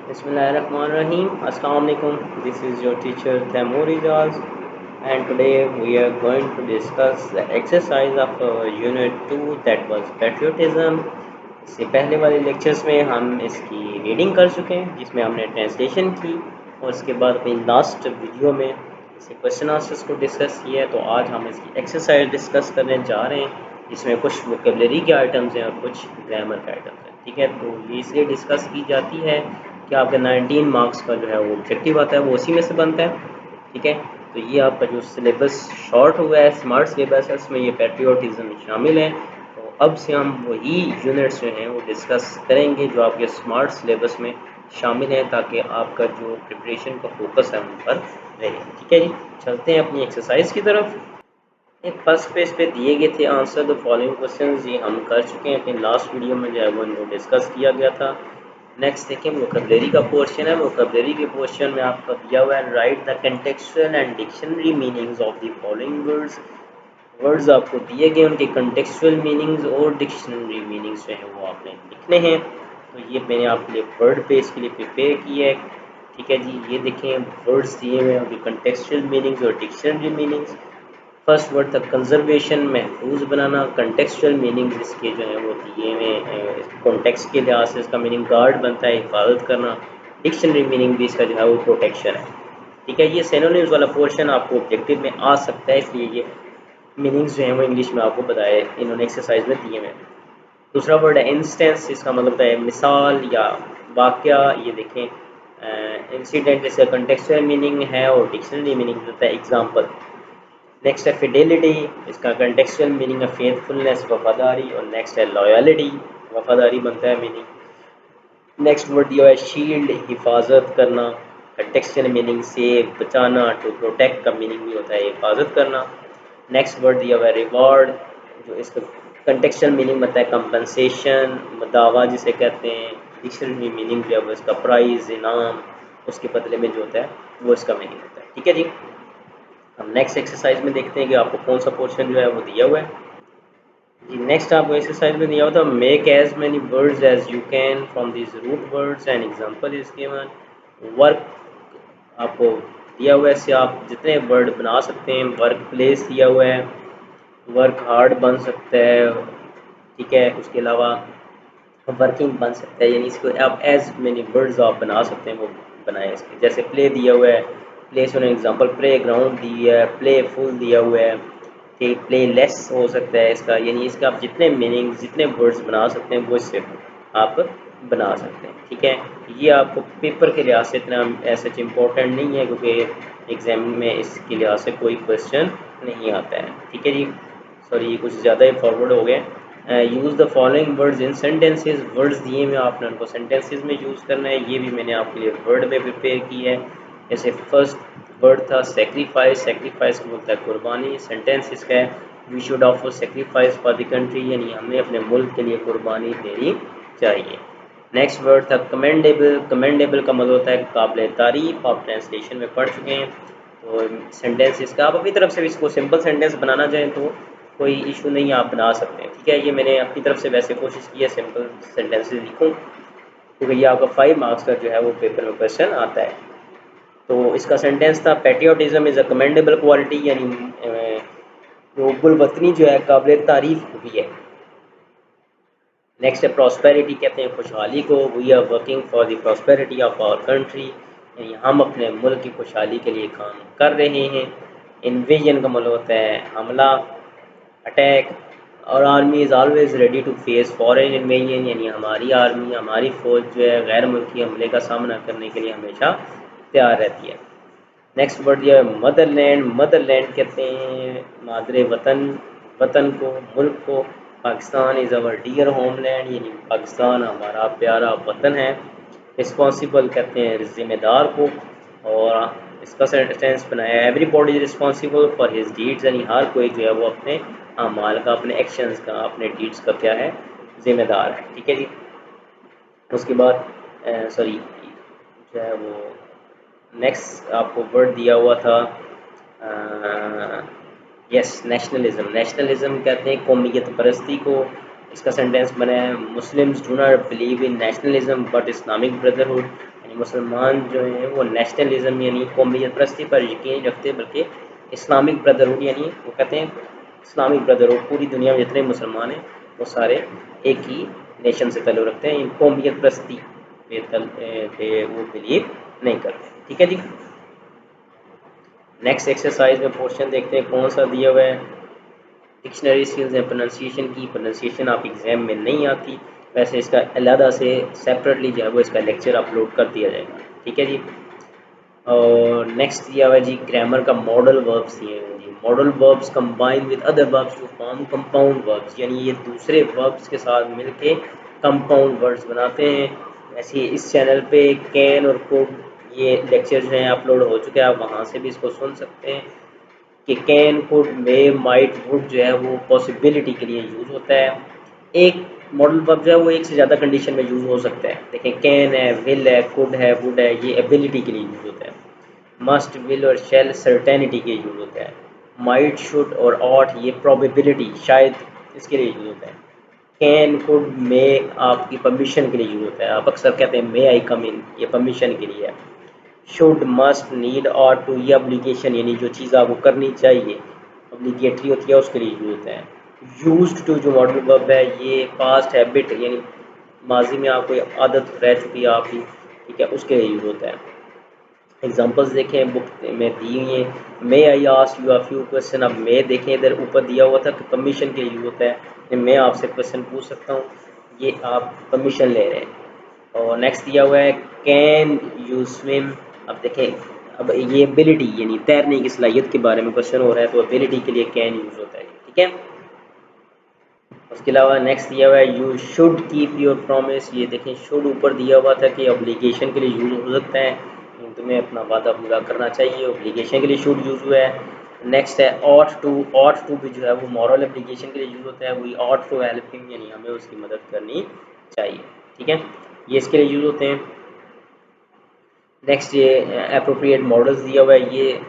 Bismillahirrahmanirrahim. Assalamu alaikum. This is your teacher Taimur Ijaz, and today we are going to discuss the exercise of Unit 2, that was patriotism. इससे पहले वाले lectures में हम इसकी reading कर चुके हैं, जिसमें हमने ट्रांसलेशन की, और उसके बाद अपनी लास्ट वीडियो में इसे क्वेश्चन आंसर्स को डिस्कस किया है। तो आज हम इसकी एक्सरसाइज डिस्कस करने जा रहे हैं, जिसमें कुछ वोकेबलरी के आइटम्स हैं और कुछ ग्रामर के आइटम्स हैं। ठीक है, तो ये इसलिए डिस्कस की जाती है कि आपका 19 मार्क्स का जो है वो ऑब्जेक्टिव आता है, वो उसी में से बनता है। ठीक है, तो ये आपका जो सिलेबस शॉर्ट हुआ है, स्मार्ट सिलेबस है, उसमें ये पैट्रियोटिज्म शामिल है। तो अब से हम वही यूनिट्स जो हैं वो डिस्कस करेंगे जो आपके स्मार्ट सिलेबस में शामिल हैं, ताकि आपका जो प्रिपरेशन का फोकस है उन पर रहे। ठीक है जी, चलते हैं अपनी एक्सरसाइज की तरफ। एक फर्स्ट पेज पे दिए गए थे आंसर द फॉलोइंग क्वेश्चंस, ये हम कर चुके हैं अपनी लास्ट वीडियो में, जो है वो इनको डिस्कस किया गया था। नेक्स्ट देखें, वोकैबुलरी का पोर्शन है। वोकैबुलरी के पोर्शन में आपका दिया हुआ है right the contextual and dictionary meanings of the following words. Words आपको दिए गए, उनके कंटेक्चुअल मीनिंग्स और डिक्शनरी मीनिंग्स जो है वो आपने लिखने हैं। तो ये मैंने आपके लिए वर्ड पेज के लिए प्रिपेयर किया है। ठीक है जी, ये देखें वर्ड्स दिए हुए हैं, उनके कंटेक्चुअल मीनिंग्स और डिक्शनरी मीनिंग्स। फर्स्ट वर्ड था कंजर्वेशन, महफूज बनाना। कंटेक्चुअल मीनिंग इसके जो है वो दिए हुए कॉन्टेक्स्ट के लिहाज से इसका मीनिंग गार्ड बनता है, हिफाजत करना। डिक्शनरी मीनिंग भी इसका जो है वो प्रोटेक्शन है। ठीक है, ये सिनोनिम्स वाला पोर्शन आपको ऑब्जेक्टिव में आ सकता है, इसलिए ये मीनिंग्स जो हैं वो इंग्लिश में आपको बताए इन्होंने एक्सरसाइज में दिए हुए हैं। दूसरा वर्ड है इंस्टेंस, इसका मतलब होता है मिसाल या वाक़या। ये देखें इंसिडेंट, इसका कंटेक्चुअल मीनिंग है और डिक्शनरी मीनिंग होता है एग्जाम्पल। नेक्स्ट है फिडेलिटी, इसका कंटेक्चुअल मीनिंग है फेथफुलनेस, वफादारी। और नेक्स्ट है लॉयलिटी, वफादारी बनता है मीनिंग। नेक्स्ट वर्ड दिया है शील्ड, हिफाजत करना। कंटेक्चुअल मीनिंग सेव, बचाना। टू प्रोटेक्ट का मीनिंग भी होता है हिफाजत करना। नेक्स्ट वर्ड दिया हुआ है रिवॉर्ड, जो इसका कंटेक्चुअल मीनिंग बनता है कंपनसेशन, दावा जिसे कहते हैं। डिक्शनरी मीनिंग जो है वो इसका प्राइज़, इनाम, उसके बदले में जो होता है वो इसका मीनिंग होता है। ठीक है जी, हम नेक्स्ट एक्सरसाइज में देखते हैं कि आपको कौन सा पोर्शन जो है वो दिया हुआ है। जी, नेक्स्ट आपको एक्सरसाइज में दिया हुआ था make as many words as you can from this root words and example is given. Work आपको दिया हुआ है, इससे आप जितने वर्ड बना सकते हैं। वर्क प्लेस दिया हुआ है, वर्क हार्ड बन सकता है। ठीक है, उसके अलावा वर्किंग बन सकता है, यानी इसको आप एज मैनी वर्ड्स आप बना सकते हैं, वो बनाए इसके। जैसे प्ले दिया हुआ है, प्ले से एग्जांपल प्ले ग्राउंड दिया है, प्ले फुल दिया हुआ है। ठीक, प्ले लेस हो सकता है इसका, यानी इसका आप जितने मीनिंग जितने वर्ड्स बना सकते हैं वो इससे आप बना सकते हैं। ठीक है, ये आपको पेपर के लिहाज से इतना ऐसा इम्पोर्टेंट नहीं है, क्योंकि एग्जाम में इसके लिहाज से कोई क्वेश्चन नहीं आता है। ठीक है जी, सॉरी ये कुछ ज़्यादा ही फॉरवर्ड हो गया। Use the following words in sentences, words दिए में आपने उनको सेंटेंसेस में यूज़ करना है। ये भी मैंने आपके लिए वर्ड में प्रिपेयर की है। जैसे फर्स्ट वर्ड था सेक्रीफाइस, सेक्रीफाइस को बोलता है कुर्बानी। सेंटेंस इसका है we should offer sacrifice for the country, यानी हमें अपने मुल्क के लिए कुर्बानी देनी चाहिए। नेक्स्ट वर्ड था कमेंडेबल, कमेंडेबल का मतलब होता है काबिल तारीफ, आप ट्रांसलेशन में पढ़ चुके हैं। तो सेंटेंस इसका आप अपनी तरफ से इसको सिंपल सेंटेंस बनाना चाहें तो कोई इशू नहीं, आप बना सकते हैं। ठीक है, ये मैंने अपनी तरफ से वैसे कोशिश की है सिंपल सेंटेंसेस लिखूं, क्योंकि ये आपका 5 मार्क्स का जो है वो पेपर में क्वेश्चन आता है। तो इसका सेंटेंस था patriotism is a commendable quality, यानी जो गुलवतनी जो है काबिल तारीफ भी है। नेक्स्ट है प्रॉस्पेरिटी, कहते हैं खुशहाली को। We are working for the prosperity of our country, यानी हम अपने मुल्क की खुशहाली के लिए काम कर रहे हैं। इन्वेजन का मतलब होता है हमला, अटैक। और army is always ready to face foreign invasion, यानी हमारी आर्मी, हमारी फ़ौज जो है गैर मुल्की हमले का सामना करने के लिए हमेशा तैयार रहती है। नेक्स्ट वर्ड दिया है मदरलैंड, मदरलैंड कहते हैं मादरे वतन, वतन को, मुल्क को। Pakistan is our dear homeland, यानी पाकिस्तान हमारा प्यारा वतन है। रिस्पॉन्सिबल कहते हैं ज़िम्मेदार को। और इसका सेंटेंस बनाया है everybody is responsible for his deeds, यानी हर कोई जो है वो अपने अमाल का, अपने एक्शंस का, अपने डीड्स का क्या है, जिम्मेदार है। ठीक है जी, उसके बाद सॉरी जो है वो नेक्स्ट आपको वर्ड दिया हुआ था यस नेशनलिज्म, नेशनलिज्म कहते हैं कौमियत परस्ती को। इसका सेंटेंस बना है Muslims do not believe in nationalism but Islamic brotherhood, मुसलमान जो हैं वो नेशनलिज्म यानी कौमियत परस्ती पर यकीन रखते, बल्कि इस्लामिक ब्रदरहुड यानी वो कहते हैं इस्लामिक ब्रदरहुड, पूरी दुनिया में जितने मुसलमान हैं वो सारे एक ही नेशन से ताल्लुक़ रखते हैं, इन कौमियत परस्ती पे वो बिलीव नहीं करते। ठीक है जी। नेक्स्ट एक्सरसाइज में क्वेश्चन देखते हैं कौन सा दिया हुआ है। डिक्शनरी स्किल्स हैं प्रोनाउंसिएशन की, प्रोनाउंसिएशन आप एग्जाम में नहीं आती, वैसे इसका अलहदा से सेपरेटली जो है वो इसका लेक्चर अपलोड कर दिया जाएगा। ठीक है जी। और नेक्स्ट दिया हुआ है जी ग्रामर का मॉडल वर्ब्स दिए हैं जी। Modal verbs combine with other verbs to form compound verbs, यानी ये दूसरे वर्ब्स के साथ मिलके कंपाउंड वर्ड्स बनाते हैं। वैसे इस चैनल पे कैन और कुड ये लेक्चर जो हैं अपलोड हो चुके हैं, आप वहाँ से भी इसको सुन सकते हैं कि can could may might would जो है वो पॉसिबिलिटी के लिए यूज़ होता है। एक मॉडल वर्ब जो है वो एक से ज़्यादा कंडीशन में यूज़ हो सकता है। देखें कैन है, विल है, कुड है, वुड है, ये एबिलिटी के लिए यूज़ होता है। मस्ट, विल और शैल सर्टेनिटी के लिए यूज़ होता है। माइट, शुड और ऑट ये प्रोबेबिलिटी शायद इसके लिए यूज़ होता है। कैन कुड मे आपकी परमिशन के लिए यूज़ होता है, आप अक्सर कहते हैं मे आई कम इन, ये परमिशन के लिए है। शुड, मस्ट, नीड और टू ये ऑब्लिगेशन यानी जो चीज़ आपको करनी चाहिए ऑब्लिगेटरी होती है उसके लिए यूज होता है। यूज्ड टू जो मॉडल वर्ब है ये पास्ट हैबिट यानी माजी में आपको आदत रह चुकी है आपकी, ठीक है, उसके लिए यूज होता है। एग्जांपल्स देखें बुक में दी हुई हैं। May I ask you a few question, अब मे देखें इधर ऊपर दिया हुआ था कि परमिशन के लिए यूज होता है कि मैं आपसे क्वेश्चन पूछ सकता हूँ, ये आप परमिशन ले रहे हैं। और नेक्स्ट दिया हुआ है कैन यू स्विम, अब देखें अब ये एबिलिटी यानी तैरने की सलाहियत के बारे में क्वेश्चन हो रहा है, तो एबिलिटी के लिए कैन यूज होता है। ठीक है। उसके अलावा नेक्स्ट दिया हुआ है you should keep your promise, ये देखें शुड ऊपर दिया हुआ था कि ऑब्लिगेशन के लिए यूज हो सकता है, तुम्हें अपना वादा पूरा करना चाहिए, ऑब्लिगेशन के लिए शुड यूज हुआ है। नेक्स्ट है ऑट टू भी जो है वो मॉरल एप्लीकेशन के लिए यूज होता है, वही ऑट टू हेल्प हिम यानी हमें उसकी मदद करनी चाहिए। ठीक है, ये इसके लिए यूज होते हैं। नेक्स्ट ये अप्रोप्रिएट मॉडल्स दिया हुआ है, ये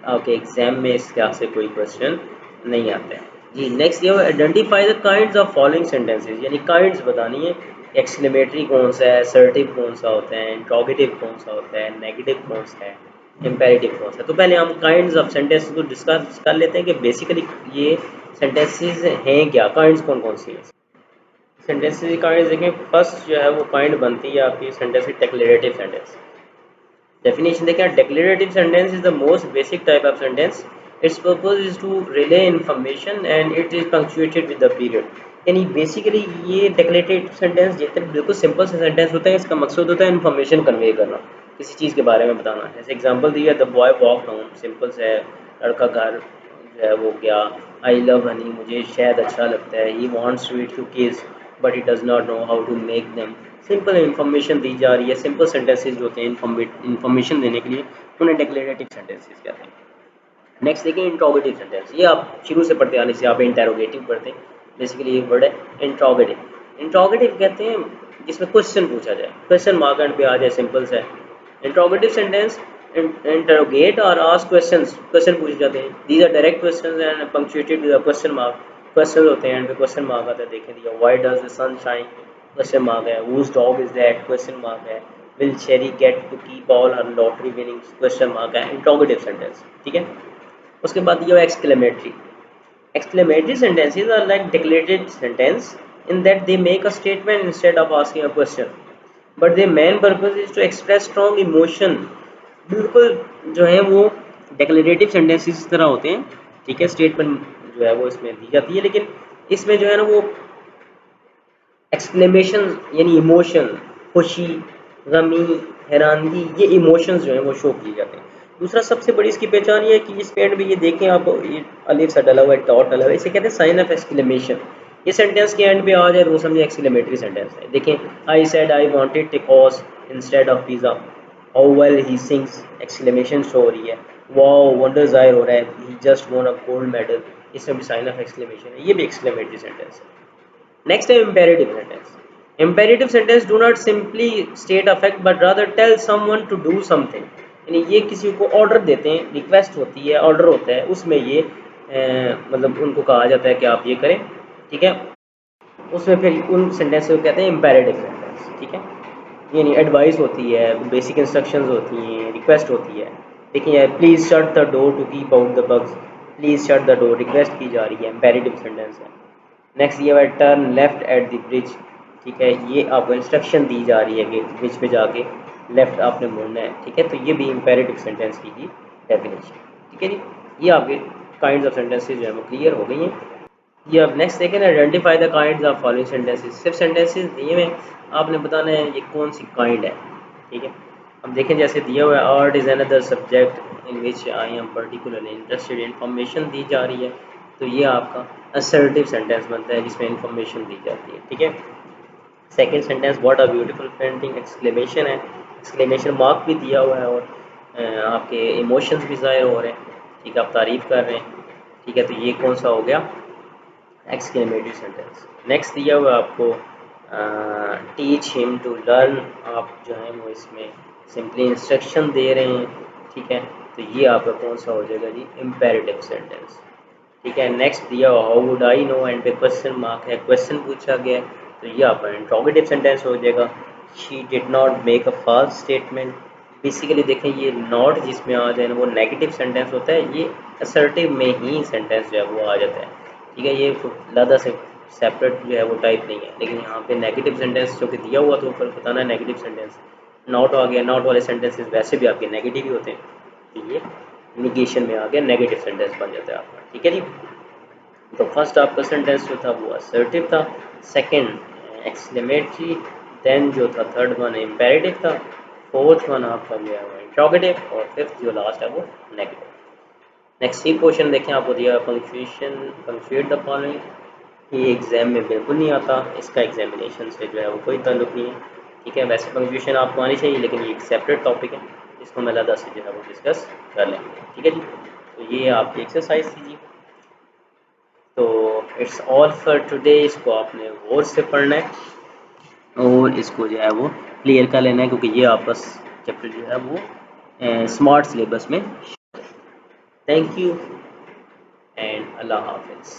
आपके एग्जाम में इसका से कोई क्वेश्चन नहीं आता है जी। नेक्स्ट दिया हुआ है identify the kinds of following sentences, यानी काइंड्स बतानी है, एक्सक्लेमेटरी कौन सा है, असर्टिव कौन सा होता है, इंट्रोगेटिव कौन सा होता है, नेगेटिव कौन सा है, इंपेरेटिव कौन सा है। तो पहले हम काइंड्स ऑफ सेंटेंसेस को डिस्कस कर लेते हैं कि बेसिकली ये सेंटेंसेस हैं क्या, काइंड्स कौन कौन सी हैं। सेंटेंसेस की काइंड्स देखें, फर्स्ट जो है वो काइंड बनती है आपकी सेंटेंस की डिक्लेरेटिव सेंटेंस। Definition देखें, declarative sentence is the most basic type of sentence. Its purpose is to relay information and it is punctuated with the period. यानी बेसिकली ये डेक्लेरेटिव सेंटेंस जितने बिल्कुल सिंपल से सेंटेंस होता है, इसका मकसद होता है इन्फॉर्मेशन कन्वे करना, किसी चीज़ के बारे में बताना। जैसे एग्जांपल दी है the boy walk home, simple से है, लड़का घर जो है वो गया। आई लव हनी, मुझे शहद अच्छा लगता है। He wants sweet cookies but he does not know how to make them. Simple information दी जा रही है, सिंपल सेंटेंसेज जो होते हैं इन्फॉर्मेशन देने के लिए उन्हें डिक्लेरेटिव सेंटेंसेज कहते हैं। नेक्स्ट देखिए इंट्रोगेटिव सेंटेंस, ये आप शुरू से पढ़ते आने से आप इंटेरोगेटिव पढ़ते हैं, बेसिकली ये वर्ड है इंट्रोगेटिव। इंट्रोगेटिव कहते हैं जिसमें क्वेश्चन पूछा जाए, क्वेश्चन मार्क एंड पे आ जाए, सिंपल सा है। इंट्रोगेटिव सेंटेंस इंटरोगेट और आस्क क्वेश्चंस, क्वेश्चन पूछे जाते हैं। These are direct questions and punctuated with a question mark, question होते हैं एंड पे क्वेश्चन मार्क आता है। देखें दिया why does the sun shine, question mark है। Whose dog is that, question mark है। Will Sherry get to keep all her lottery winnings, question mark है। इंट्रोगेटिव सेंटेंस, ठीक है। उसके बाद ये exclamatory. Exclamatory sentences are like declarative sentence in that they make a statement instead of asking a question, but their main purpose is to express strong emotion. बिल्कुल जो है वो डेक्लेरेटिव सेंटेंसेस इस तरह होते हैं, ठीक है, स्टेटमेंट जो है वो इसमें दी जाती है, लेकिन इसमें जो है ना वो एक्सक्लेमेशन यानी इमोशन, खुशी, गमी, हैरानगी, ये इमोशंस जो हैं वो शो किए जाते हैं। दूसरा सबसे बड़ी इसकी पहचान ये है कि इसके एंड में ये देखें आप, ये अलिफ सा डला हुआ है, डॉट डला हुआ है, इसे कहते हैं साइन ऑफ एक्सक्लेमेशन। ये सेंटेंस के एंड पे आ जाए तो वो समझे एक्सक्लेमेटरी सेंटेंस है। देखें I said I wanted tacos instead of pizza, how well he sings, exclamation show हो रही है। वाओ वंडर ज़ाहिर हो रहा है, he just won a gold medal, इसमें भी साइन ऑफ एक्सक्लेमेशन है, ये भी एक्सक्लेमेटरी सेंटेंस है। Next है imperative sentence. Imperative sentence do not simply state a fact but rather tell someone to do something. यानी ये किसी को ऑर्डर देते हैं, रिक्वेस्ट होती है, ऑर्डर होता है, उसमें ये मतलब उनको कहा जाता है कि आप ये करें, ठीक है। उसमें फिर उन सेंटेंस को कहते हैं imperative sentence, ठीक है। यानी एडवाइस होती है, बेसिक इंस्ट्रक्शंस होती हैं, रिक्वेस्ट होती है। देखिए please shut the door to keep out the bugs, please shut the door request की जा रही है, इम्पेरेटिव सेंटेंस है। नेक्स्ट ये है turn left at the bridge, ठीक है, ये आपको इंस्ट्रक्शन दी जा रही है कि ब्रिज पे जाके लेफ्ट आपने मुड़ना है, ठीक है, तो ये भी इम्पेरेटिव सेंटेंस की डेफिनेशन, ठीक है जी। ये आपके काइंड ऑफ सेंटेंसेज जो है वो क्लियर हो गई हैं। ये अब next second identify the kinds of following sentences. सिर्फ सेंटेंसेस दिए हुए आपने बताना है ये कौन सी काइंड है, ठीक है। अब देखें जैसे दिया हुआ है art is another subject in which I am particularly interested, information दी जा रही है, तो ये आपका असर्टिव सेंटेंस बनता है जिसमें इन्फॉर्मेशन दी जाती है, ठीक है। Second sentence what a beautiful painting, exclamation है, एक्सक्लेमेशन मार्क भी दिया हुआ है और आपके इमोशंस भी ज़ाहिर हो रहे हैं, ठीक है, आप तारीफ़ कर रहे हैं, ठीक है, तो ये कौन सा हो गया, एक्सक्लेमेटरी सेंटेंस। नेक्स्ट दिया हुआ आपको टीच हिम टू लर्न, आप जो है वो इसमें सिंपली इंस्ट्रक्शन दे रहे हैं, ठीक है, तो ये आपका कौन सा हो जाएगा जी, इम्पेरेटिव सेंटेंस, ठीक है। नेक्स्ट दिया हुआ how would I know and पे क्वेश्चन मार्क है, क्वेश्चन पूछा गया है, तो ये आपका इंट्रोगेटिव सेंटेंस हो जाएगा। She did not make a false statement, basically देखें ये नॉट जिसमें आ जाए ना वो नेगेटिव सेंटेंस होता है, ये असर्टिव में ही सेंटेंस जो है वो आ जाता है, ठीक है, ये ज़्यादा से सेपरेट जो है वो टाइप नहीं है। लेकिन यहाँ पे नेगेटिव सेंटेंस जो कि दिया हुआ तो ऊपर बताना है नेगेटिव सेंटेंस, नॉट आ गया, नॉट वाले सेंटेंसेस वैसे भी आपके नेगेटिव ही होते हैं, तो ये निगेशन में आ गया, नेगेटिव सेंटेंस बन जाता है आपका, ठीक है जी। तो फर्स्ट आपका सेंटेंस जो था वो असर्टिव था, सेकंड एक्सक्लेमेटरी, देन जो था थर्ड वन इम्पेरेटिव था, फोर्थ वन आपका जो है वो इंट्रोगेटिव, और फिफ्थ जो लास्ट है वो नेगेटिव। नेक्स्ट सी क्वेश्चन देखें, आपको दिया पंक्चुएशन, पंक्चुएट द फॉलोइंग, ये एग्जाम में बिल्कुल नहीं आता, इसका एग्जामिनेशन से जो है वो कोई ताल्लुक नहीं है, ठीक है। वैसे पंक्चुएशन आपको आनी चाहिए लेकिन ये एक सेपरेट टॉपिक है, इसको मैं अलग से जो है वो डिस्कस कर लेंगे, ठीक है जी। तो ये आपकी एक्सरसाइज थी जी। तो इट्स ऑल फॉर टुडे, इसको आपने गौर से पढ़ना है और इसको जो है वो क्लियर कर लेना है, क्योंकि ये आपका चैप्टर जो है वो स्मार्ट सिलेबस में। थैंक यू एंड अल्लाह हाफिज़।